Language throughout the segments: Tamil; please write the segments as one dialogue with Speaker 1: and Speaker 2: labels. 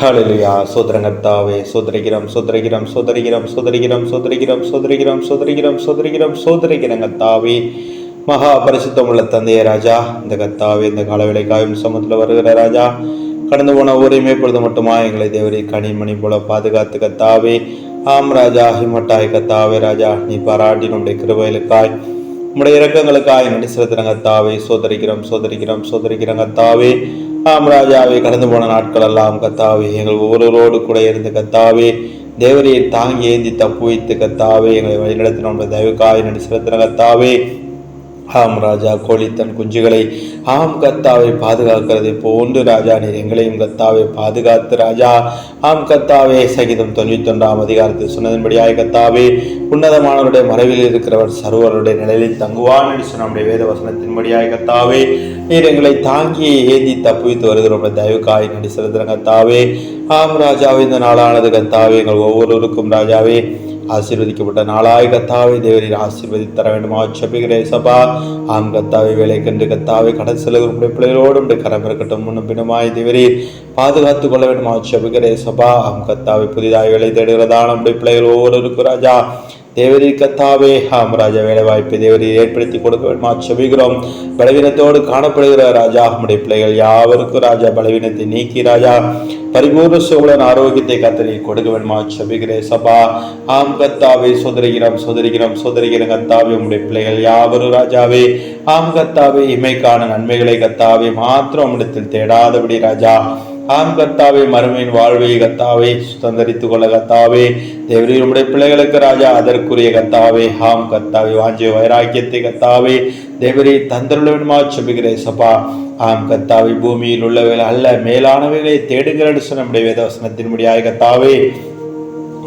Speaker 1: ஹalleluya. சோதரம் கர்த்தாவே, சோதரிக்கிறோம் கர்த்தாவே. மகா பரிசுத்தம் உள்ள தந்தைய ராஜா, இந்த கர்த்தாவே இந்த காலவேளைக்காயும் சமூகத்தில் வருகிற ராஜா, கடந்து போன ஊரையுமே பொழுது மட்டுமா எங்களை தேவரை கனிமணி போல பாதுகாத்து கர்த்தாவே. ஆம் ராஜா, ஹிமட்டாய் கர்த்தாவே ராஜா, நீ பாராட்டி நம்முடைய கிருபைகளுக்காய் உம்முடைய இரக்கங்களுக்காய் நடி செலுத்துறங்க கர்த்தாவே. சோதரிக்கிறோம் கர்த்தாவே. ஆம் ராஜாவே, கடந்து போன நாட்கள் எல்லாம் கர்த்தாவே எங்கள் ஒவ்வொருவரோடு கூட இருந்து கர்த்தாவே தேவரையை தாங்கி ஏந்தி தப்பு வைத்து கர்த்தாவே எங்களை வழிநடத்தின நம்முடைய தயவுக்காய் நடி செலுத்துற கர்த்தாவே. ஆம் ராஜா, கோழி தன் குஞ்சுகளை ஆம் கர்த்தாவை பாதுகாக்கிறது போன்று ராஜா நீர் எங்களையும் கர்த்தாவை பாதுகாத்து ராஜா. ஆம் கர்த்தாவே, சகிதம் 91 அதிகாரத்தில் சொன்னதன்படியாய் கர்த்தாவே, உன்னதமானவருடைய மறைவில் இருக்கிறவர் சர்வருடைய நிலையில் தங்குவான் என்று சொன்ன நம்முடைய வேத வசனத்தின்படியாய் கர்த்தாவே, நீர் எங்களை தாங்கி ஏந்தி தப்புவித்து வருகிற தயவுக்காய் நடி செலுத்துற கர்த்தாவே. ஆம் ராஜாவே, இந்த நாளானது கர்த்தாவே எங்கள் ஒவ்வொருவருக்கும் ராஜாவே ஆசீர்வதிக்கப்பட்ட நாளாய் கர்த்தாவே தேவரீர் ஆசீர்வதித்து தர வேண்டுமா செபிக்கிறேன் சபா. ஆம் கர்த்தாவே, வேலை கண்டு கர்த்தாவே கடல் செல்லுடைய பிள்ளைகளோடு கரம் இருக்கட்டும். முன்னும் பின்னுமாய் தேவரீர் பாதுகாத்துக் கொள்ள வேண்டுமா செபிக்கிறேன் சபா. ஆம் கர்த்தாவே, புதிதாய் வேலை தேடுகிறதா நம்முடைய பிள்ளைகள் ஒவ்வொருவருக்கும் ராஜா தேவரீர் கர்த்தாவே. ஆம் ராஜா, வேலை வாய்ப்பை தேவரீர் ஏற்படுத்தி கொடுக்க வேண்டுமா செபிக்கிறோம். பலவீனத்தோடு காணப்படுகிற ராஜா நம்முடைய பிள்ளைகள் யாவருக்கும் ராஜா பலவீனத்தை நீக்கி ராஜா பரிபூர்ண சுகலன் ஆரோக்கியத்தை கத்தரி கொடுக்க வேண்டுமா செபிக்கிறேன் சபா. ஆம் கர்த்தாவே, சோதரிக்கிறோம் கர்த்தாவே, உம்முடைய பிள்ளைகள் யாவரும் ராஜாவே. ஆம் கர்த்தாவே, இமைக்கான நன்மைகளை கர்த்தாவே மாத்திரம் இடத்தில் தேடாதபடி ராஜா. ஆம் கர்த்தாவே, மறுமையின் வாழ்வை கர்த்தாவே சுதந்திரித்துக் கொள்ள கர்த்தாவே தேவரீர் உம்முடைய பிள்ளைகளுக்கு ராஜா அதற்குரிய கர்த்தாவே. ஆம் கர்த்தாவே, வாஞ்சிய வைராக்கியத்தை கர்த்தாவே தேவரீர் தந்தருள வேண்டுமா செபிக்கிறேன் சபா. ஆம் கர்த்தாவே, பூமியில் உள்ளவைகள் அல்ல மேலானவைகளை தேடுங்கள் சொன்ன நம்முடைய வேதவசனத்தின்படியாய் கர்த்தாவே.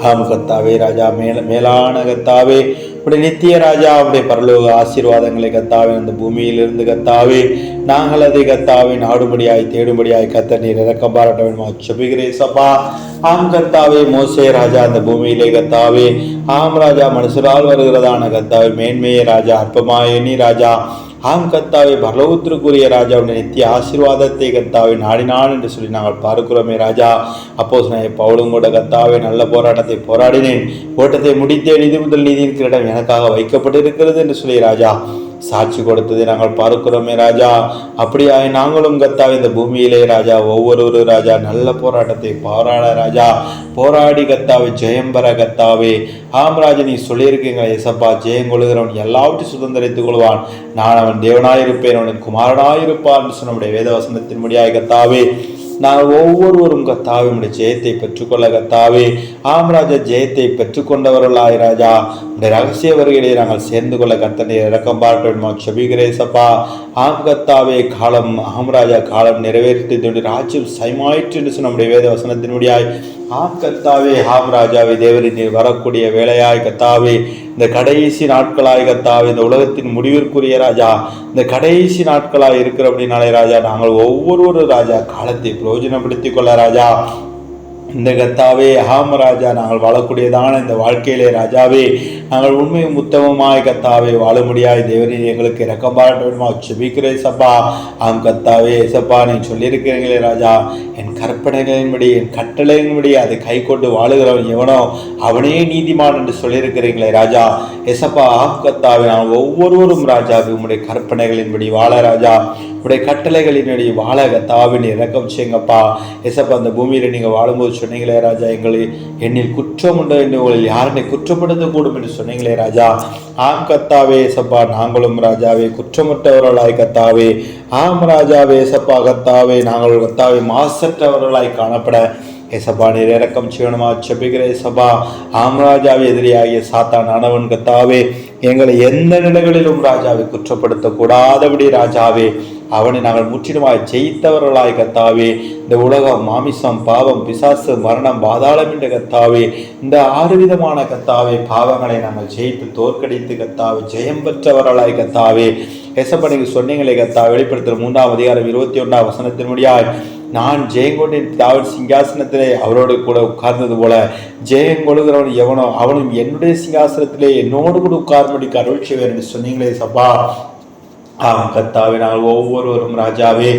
Speaker 1: ஆம் கர்த்தாவே ராஜா, மேலான கர்த்தாவே உடைய நித்திய ராஜா உடைய பரலோக ஆசீர்வாதங்களை கர்த்தாவே அந்த பூமியிலிருந்து கர்த்தாவே நாங்கள் அதை கர்த்தாவே நாடுபடியாய் தேடும்படியாய் கர்த்தர் நீர் இரக்கம் பாராட்ட வேண்டுமா செபிக்கிறேன் சபா. ஆம் கர்த்தாவே, மோசே ராஜா அந்த பூமியிலே கர்த்தாவே ஆம் ராஜா மனுஷரால் வருகிறதான கர்த்தாவே மேன்மையே ராஜா அற்பமாய நீ ராஜா. ஆம் கர்த்தாவே, பரலோகத்திற்குரிய ராஜாவுடைய நித்திய ஆசீர்வாதத்தை கர்த்தாவே நாடினான் என்று சொல்லி நாங்கள் பார்க்கிறோமே ராஜா. அப்போஸ்தலனாகிய பவுலும் கூட கர்த்தாவே நல்ல போராட்டத்தை போராடினேன், ஓட்டத்தை முடித்தேன், நீதி முதல் நீதியின் கிரீடம் எனக்காக வைக்கப்பட்டிருக்கிறது என்று சொல்லி ராஜா சாட்சி கொடுத்ததை நாங்கள் பார்க்கிறோமே ராஜா. அப்படியாய் நாங்களும் கர்த்தாவே இந்த பூமியிலே ராஜா ஒவ்வொரு ராஜா நல்ல போராட்டத்தை போராட ராஜா போராடி கர்த்தாவே ஜெயம் பெற கர்த்தாவே. ஆம் ராஜா, நீ சொல்லியிருக்கீங்க எசப்பா, ஜெயம் கொள்கிறவன் எல்லாவற்றையும் சுதந்திரித்துக் கொள்வான், நான் அவன் தேவனாயிருப்பேன், அவனுக்கு குமாரனாயிருப்பான் என்று நம்முடைய வேத வசனத்தின் முடியாய் கர்த்தாவே. நாங்கள் ஒவ்வொருவரும் கர்த்தாவே உடைய ஜெயத்தை பெற்றுக்கொள்ள கர்த்தாவே. ஆம் ராஜா, ஜெயத்தை பெற்றுக்கொண்டவர்களாய் ராஜா உடைய ரகசிய வருகையிலே நாங்கள் சேர்ந்து கொள்ள கர்த்தனை இரக்கம் பார்க்க வேண்டுமா செபிக்கிறேசப்பா. ஆம் கர்த்தாவே, காலம் ஆம் ராஜா காலம் நிறைவேற்றி ராஜ்யம் சைமாயிற்று என்று நம்முடைய வேத வசனத்தினுடையாய் ஆம் கர்த்தாவே. ஆம் ராஜாவே, தேவரின் வரக்கூடிய வேலையாய் கர்த்தாவே இந்த கடைசி நாட்களாய் கர்த்தாவே இந்த உலகத்தின் முடிவிற்குரிய ராஜா இந்த கடைசி நாட்களாய் இருக்கிற அப்படின்னாலே ராஜா நாங்கள் ஒவ்வொரு ராஜா காலத்தை பிரயோஜனப்படுத்திக் கொள்ள ராஜா இந்த கர்த்தாவே. ஆம் ராஜா, நாங்கள் வாழக்கூடியதான இந்த வாழ்க்கையிலே ராஜாவே நாங்கள் உண்மையும் உத்தமமாய் கர்த்தாவே வாழ முடியாது தேவரின் எங்களுக்கு இரக்கம் பாராட்ட வேண்டுமா செபிக்கிறேன் சப்பா. ஆம் கர்த்தாவே சப்பா, நீ சொல்லியிருக்கிறீங்களே ராஜா, என் கற்பனைகளின்படி என் கட்டளையின்படி அதை கை கொண்டு வாழுகிறவன் எவனோ அவனே நீதிமான் என்று சொல்லியிருக்கிறீங்களே ராஜா. எசப்பா, ஆம் கர்த்தாவே, நாங்கள் ஒவ்வொருவரும் ராஜா உம்முடைய கற்பனைகளின்படி வாழ ராஜா உடைய கட்டளைகளின்படி வாழ கர்த்தாவே நீ இரக்கம் செய்யுங்கப்பா. எசப்பா, அந்த பூமியில நீங்க வாழும்போது சொன்னீங்களே ராஜா, என்னில் குற்றம் உண்டு என்று உங்களில் யாருனை குற்றப்படுத்தக்கூடும் என்று சொன்னீங்களே ராஜா. ஆம் கர்த்தாவே சப்பா, நாங்களும் ராஜாவே குற்றமற்றவர்களாய் கர்த்தாவே. ஆம் ராஜாவே சப்பா கர்த்தாவே, நாங்கள் கர்த்தாவே மாசற்றவர்களாய் காணப்பட ஏசப்பா நீர் இரக்கம் செய்யணுமா செபிக்கிறேன் சபா. ஆம் ராஜாவே, எதிரியாகிய சாத்தான் ஆனவன் கர்த்தாவே எங்களை எந்த நிலைகளிலும் ராஜாவை குற்றப்படுத்தக்கூடாதபடி ராஜாவே அவனை நாங்கள் முற்றிலுமாய் ஜெயித்தவர்களாய் கர்த்தாவே. இந்த உலகம் மாமிசம் பாவம் பிசாசு மரணம் பாதாளம் என்ற கர்த்தாவே இந்த 6 விதமான கர்த்தாவே பாவங்களை நாங்கள் ஜெயித்து தோற்கடித்து கர்த்தாவே ஜெயம் பெற்றவர்களாய் கர்த்தாவே. ஏசப்பா, நீங்க சொன்னீங்களே கர்த்தா, வெளிப்படுத்துற 3ஆம் அதிகாரம் 21ஆம் வசனத்தின் முடியாய் நான் ஜெயங்கொண்டின் தாவீது சிங்காசனத்திலே அவரோடு கூட உட்கார்ந்தது போல ஜெயங்கொள்கிறவன் எவனோ அவனும் என்னுடைய சிங்காசனத்திலே என்னோடு கூட உட்கார்மடிக்கு அருள் செய்வேன் என்று சொன்னீங்களே சப்பா. கர்த்தாவே, நாங்கள் ஒவ்வொருவரும் ராஜாவே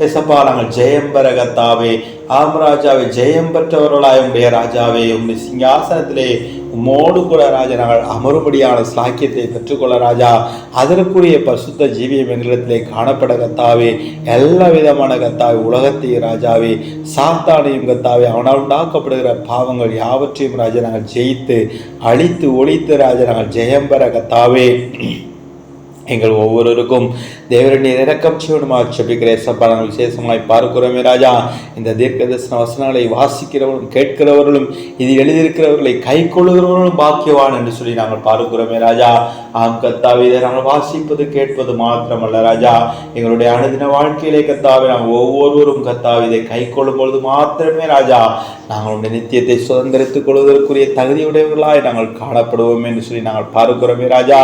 Speaker 1: எசப்பா நாங்கள் ஜெயம் பெற கத்தாவே, ஆம் ராஜாவே, ஜெயம் பெற்றவர்களாய் உடைய ராஜாவே, உடைய சிங்காசனத்திலே உம்மோடு கூட ராஜா நாங்கள் அமரும்படியான சாக்கியத்தை பெற்றுக்கொள்ள ராஜா, அதற்குரிய பரிசுத்த ஜீவியம் எங்களிடத்திலே காணப்பட கத்தாவே, எல்லா விதமான கத்தாவே, உலகத்தையும் ராஜாவே, சாத்தானையும் கத்தாவே, அவனால் உண்டாக்கப்படுகிற பாவங்கள் யாவற்றையும் ராஜா நாங்கள் ஜெயித்து அழித்து ஒழித்து ராஜா நாங்கள் ஜெயம் பெற கத்தாவே, எங்கள் ஒவ்வொருவருக்கும் தேவரன் இரக்கம் செய்யணுமாக செபிக்கிறேன். சப்பா நாங்கள் விசேஷமாய் பார்க்கிறோமே ராஜா, இந்த தீர்க்க தரிசன வசனங்களை வாசிக்கிறவர்களும் கேட்கிறவர்களும் இது எழுதியிருக்கிறவர்களை கை கொள்ளுகிறவர்களும் பாக்கியவான் என்று சொல்லி நாங்கள் பார்க்கிறோமே ராஜா. ஆம் கத்தாவே, இதை நாங்கள் வாசிப்பது கேட்பது மாத்திரமல்ல ராஜா, எங்களுடைய அனுதின வாழ்க்கையிலே கத்தாவே நாங்கள் ஒவ்வொருவரும் கத்தாவே இதை கை கொள்ளும் பொழுது மாத்திரமே ராஜா நாங்களுடைய நித்தியத்தை சுதந்திரித்துக் கொள்வதற்குரிய தகுதியுடையவர்களாய் நாங்கள் காணப்படுவோம் என்று சொல்லி நாங்கள் பார்க்கிறோமே ராஜா.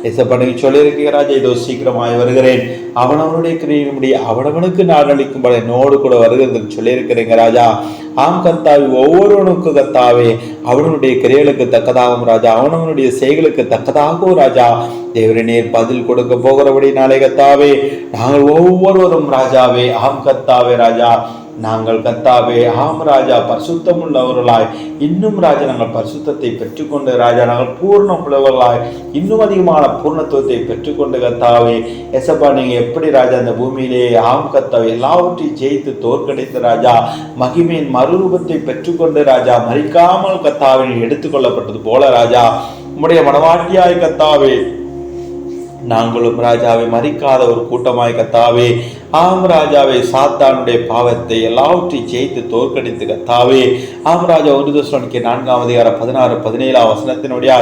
Speaker 1: எசப்பனுக்கு சொல்லியிருக்கிற ராஜா, இதோ சீக்கிரமாய் வருகிறேன், அவனவனுடைய கிரியின்படி அவனவனுக்கு நான் அளிக்கும்படி என்னோடு கூட வருகிறது சொல்லியிருக்கிறேங்க ராஜா. ஆம் கத்தாவே, ஒவ்வொருவனுக்கு கத்தாவே அவனுடைய கிரியைகளுக்கு தக்கதாகவும் ராஜா, அவனவனுடைய செய்களுக்கு தக்கதாகவும் ராஜா தேவரே நீர் பதில் கொடுக்க போகிறபடி நாளை கத்தாவே நாங்கள் ஒவ்வொருவரும் ராஜாவே, ஆம் கத்தாவே ராஜா, நாங்கள் கத்தாவே ஆம் ராஜா பரிசுத்தம் உள்ளவர்களாய் இன்னும் ராஜா நாங்கள் பரிசுத்தத்தை பெற்றுக்கொண்டு ராஜா நாங்கள் பூர்ணம் உள்ளவர்களாய் இன்னும் அதிகமான பூர்ணத்துவத்தை பெற்றுக்கொண்டு கத்தாவே எசப்பா நீங்கள் எப்படி ராஜா அந்த பூமியிலே ஆம் கத்தாவே எல்லாவற்றையும் ஜெயித்து தோற்கடித்து ராஜா மகிமையின் மறுரூபத்தை பெற்றுக்கொண்டு ராஜா மறிக்காமல் கத்தாவே எடுத்துக்கொள்ளப்பட்டது போல ராஜா உம்முடைய மனவாட்டியாய் கத்தாவே நாங்களும் ராஜாவை மறிக்காத ஒரு கூட்டமாய் கத்தாவே ஆம் ராஜாவை சாத்தானுடைய பாவத்தை எல்லாவற்றையும் ஜெயித்து தோற்கடித்து கத்தாவே ஆம் ராஜா 1 தெசலோனிக்கேயர் 4:16-17 வசனத்தினுடைய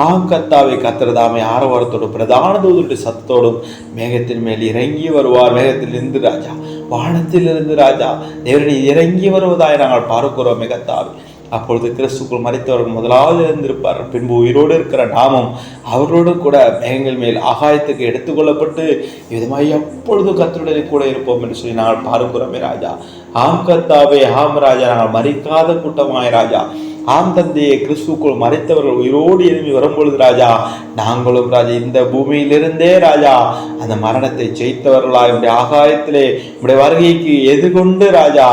Speaker 1: ஆம் கத்தாவே கர்த்தர்தாமே ஆரவாரத்தோடும் பிரதான தூதருடைய சத்தத்தோடும் மேகத்தின் மேல் இறங்கி வருவார். மேகத்திலிருந்து ராஜா வானத்திலிருந்து ராஜா தேவனை இறங்கி வருவதாய் நாங்கள் பார்க்கிறோம் கத்தாவே. அப்பொழுது கிறிஸ்துக்குள் மரித்தவர்கள் முதலாவது இருந்திருப்பார், பின்பு உயிரோடு இருக்கிற நாமும் அவர்களோடு கூட மேகங்கள் மேல் ஆகாயத்துக்கு எடுத்துக்கொள்ளப்பட்டு விதமாய் எப்பொழுது கர்த்தருடனே கூட இருப்போம் என்று சொல்லி நாங்கள் பார்க்கிறோமே ராஜா. ஆம் கர்த்தாவே ஆம் ராஜா நாங்கள் மறிக்காத கூட்டமாய் ராஜா ஆம் தந்தையை கிறிஸ்துக்குள் மறைத்தவர்கள் உயிரோடு எழுப்பி வரும்பொழுது ராஜா நாங்களும் ராஜா இந்த பூமியிலிருந்தே ராஜா அந்த மரணத்தை ஜெயித்தவர்களாய் உடைய ஆகாயத்திலே உடைய வருகைக்கு எதிர்கொண்டு ராஜா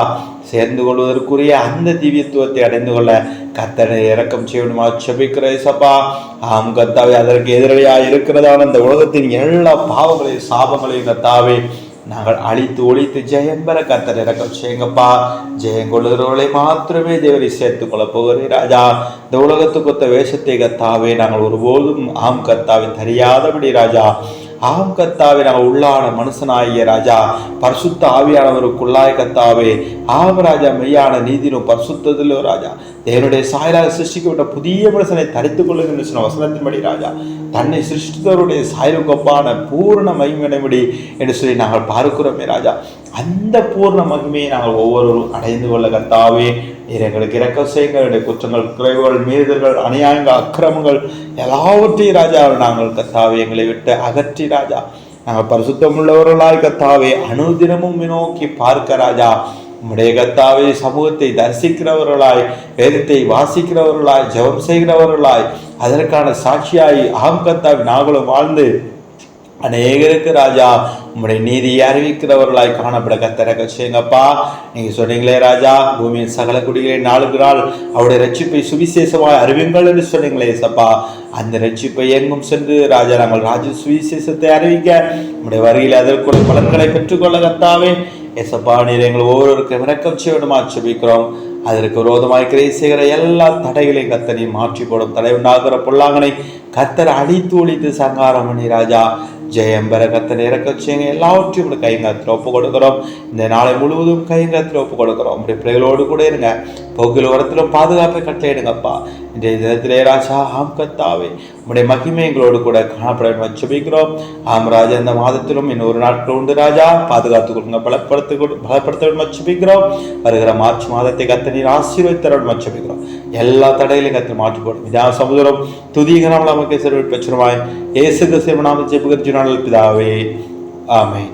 Speaker 1: சேர்ந்து கொள்வதற்குரிய அந்த திவ்யத்துவத்தை அடைந்து கொள்ள கர்த்தரை இரக்கம் செய்யணுமா செபிக்கிற சப்பா. ஆம் கர்த்தாவே அதற்கு எதிரடியாக இருக்கிறதான அந்த உலகத்தின் எல்லா பாவங்களையும் சாபங்களையும் கர்த்தாவே நாங்கள் அழித்து ஒழித்து ஜெயம் பெற கர்த்தரை இரக்கம் செய்யுங்கப்பா. ஜெயம் கொள்ளுகிறவர்களை மாத்திரமே தேவரை சேர்த்துக் கொள்ள போகிறேன் ராஜா. இந்த உலகத்துக்கு ஒத்த வேஷத்தை கர்த்தாவே நாங்கள் ஒருபோதும் ஆம் கர்த்தாவை தெரியாதபடி ராஜா ஆம் கர்த்தாவே நாங்கள் உள்ளான மனுஷனாகிய ராஜா பரிசுத்த ஆவியானவருக்குள்ளாய் கர்த்தாவே ஆம் ராஜா மெய்யான நீதினும் பரிசுத்தத்திலும் ராஜா தேவனுடைய சாயலாக சிருஷ்டிக்கப்பட்ட புதிய மனுஷனை தரித்துக் கொள்ளுகின்ற சொன்ன வசனத்தின்படி ராஜா தன்னை சிருஷ்டித்தவருடைய சாயலுக்கொப்பான பூர்ண மகிமையின்படி என்று சொல்லி நாங்கள் பார்க்கிறோமே ராஜா. அந்த பூர்ண மகிமையை நாங்கள் ஒவ்வொருவரும் அடைந்து கொள்ள கர்த்தாவே நீர் எங்களுக்கு இரக்கம் செய்யுங்கள். குற்றங்கள் குறைவுகள் மீறுதல்கள் அநியாயங்கள் அக்கிரமங்கள் எல்லாவற்றையும் ராஜா நாங்கள் கர்த்தாவே எங்களை விட்டு அகற்றி ராஜா நாங்கள் பரிசுத்தம் உள்ளவர்களாய் கர்த்தாவே அனுதினமும் நோக்கி பார்க்க ராஜா உம்முடைய கர்த்தாவே சமூகத்தை தரிசிக்கிறவர்களாய் வேதத்தை வாசிக்கிறவர்களாய் ஜெபம் செய்கிறவர்களாய் அதற்கான சாட்சியாய் ஆம் கர்த்தாவே நாங்களும் வாழ்ந்து அநேகருக்கு ராஜா உம்முடைய நீதியை அறிவிக்கிறவர்களாய் காணப்பட கர்த்தரை செய்யுங்கப்பா. நீங்க சொன்னீங்களே ராஜா பூமியின் சகல குடிகளை நாளுக்கு நாள் அவருடைய ரட்சிப்பை சுவிசேஷமாய் அறிவிங்கள் என்று சொன்னீங்களே சப்பா. அந்த ரட்சிப்பை எங்கும் சென்று ராஜா நாங்கள் ராஜ சுவிசேஷத்தை அறிவிக்க உம்முடைய வருகையில் அதற்குள்ள பலன்களை பெற்றுக்கொள்ள கர்த்தாவே எசப்பா நீர் எங்கள் ஒவ்வொருவருக்கும் இரக்கம் செய்யணுமா செபிக்கிறோம். அதற்கு விரோதமாய் கிரியை செய்கிற எல்லா தடைகளையும் கர்த்தரை மாற்றி போடும் தடை உண்டாகிற பொல்லாங்கனை கர்த்தரை அழித்து ஒழித்து சங்காரம் பண்ணி ராஜா ஜெயம் பெற கர்த்தரை இரக்கம் செய்யுங்க. எல்லாவற்றையும் உடைய கைங்கத்தில் ஒப்பு கொடுக்கிறோம். இந்த நாளை முழுவதும் கைங்கத்தில் ஒப்பு கொடுக்கிறோம். உடைய பிள்ளைகளோடு கூட இருங்க. போக்கில் உரத்திலும் பாதுகாப்பை கட்டளையிடுங்கப்பா. இன்றைய தினத்திலே ராஜா ஆம் கர்த்தாவே உடைய மகிமை எங்களோடு கூட காணப்பட வச்சுபிக்கிறோம். ஆம் ராஜா இந்த மாதத்திலும் இன்னொரு நாட்கள் உண்டு ராஜா பாதுகாத்துக் கொடுங்க பலப்படுத்த வச்சுபிக்கிறோம். வருகிற மார்ச் மாதத்தை கர்த்தர் ஆசீர்வதித்தருடன் வச்சுபிக்கிறோம். எல்லா தடைகளையும் கர்த்தர் மாற்றி போடும். இதான் சமுதிரம் துதிகரம் நமக்கு சிறுவிட்டு வச்சிருவாய் ஏசு கிறிஸ்துவின் நாமத்தில் ஜெபிக்கிறேன் பிதாவே ஆமென்.